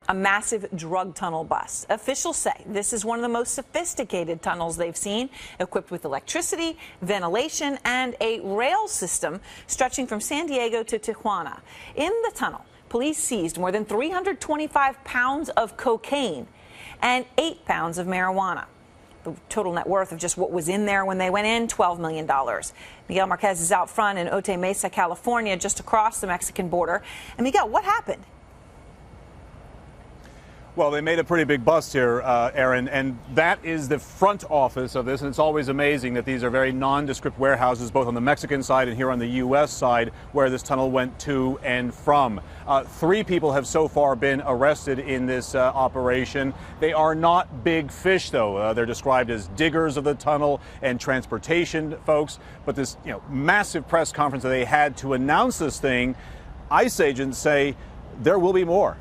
a massive drug tunnel bust. Officials say this is one of the most sophisticated tunnels they've seen, equipped with electricity, ventilation, and a rail system stretching from San Diego to Tijuana. In the tunnel, police seized more than 325 pounds of cocaine and 8 pounds of marijuana. The total net worth of just what was in there when they went in, $12 million. Miguel Marquez is out front in Otay Mesa, California, just across the Mexican border. And Miguel, what happened? Well, they made a pretty big bust here, Aaron, and that is the front office of this. And it's always amazing that these are very nondescript warehouses, both on the Mexican side and here on the U.S. side, where this tunnel went to and from. 3 people have so far been arrested in this operation. They are not big fish, though. They're described as diggers of the tunnel and transportation folks. But this, massive press conference that they had to announce this thing, ICE agents say there will be more.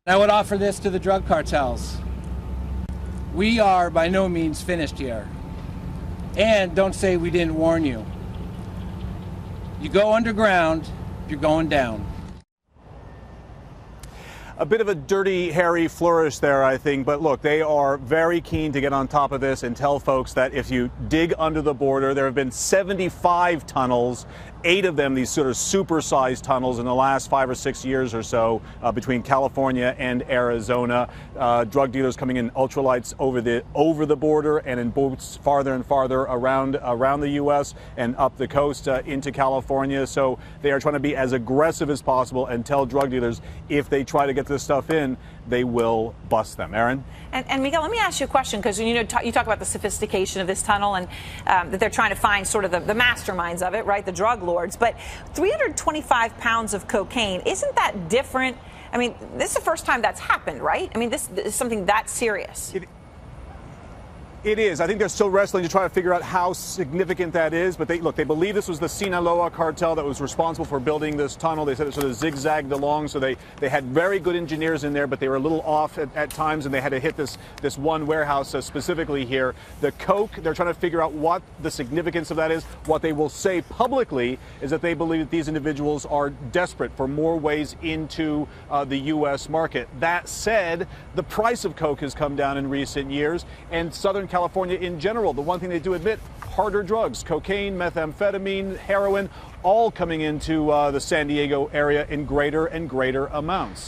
I would offer this to the drug cartels. We are by no means finished here. And don't say we didn't warn you. You go underground, you're going down. A bit of a dirty, hairy flourish there, I think. But look, they are very keen to get on top of this and tell folks that if you dig under the border, there have been 75 tunnels, 8 of them these sort of super-sized tunnels in the last 5 or 6 years or so between California and Arizona. Drug dealers coming in ultralights over the border and in boats farther and farther around the U.S. and up the coast into California. So they are trying to be as aggressive as possible and tell drug dealers if they try to get this stuff in, they will bust them. Aaron? And Miguel, let me ask you a question, because you talk about the sophistication of this tunnel and that they're trying to find sort of the masterminds of it, right, the drug lords. But 325 pounds of cocaine, isn't that different? I mean, this is the first time that's happened, right? I mean, this is something that serious. It is. I think they're still wrestling to try to figure out how significant that is. But they believe this was the Sinaloa cartel that was responsible for building this tunnel. They said it sort of zigzagged along. So they had very good engineers in there, but they were a little off at times, and they had to hit this one warehouse specifically here. The coke, they're trying to figure out what the significance of that is. What they will say publicly is that they believe that these individuals are desperate for more ways into the U.S. market. That said, the price of coke has come down in recent years, and Southern California in general, the one thing they do admit, harder drugs, cocaine, methamphetamine, heroin, all coming into the San Diego area in greater and greater amounts.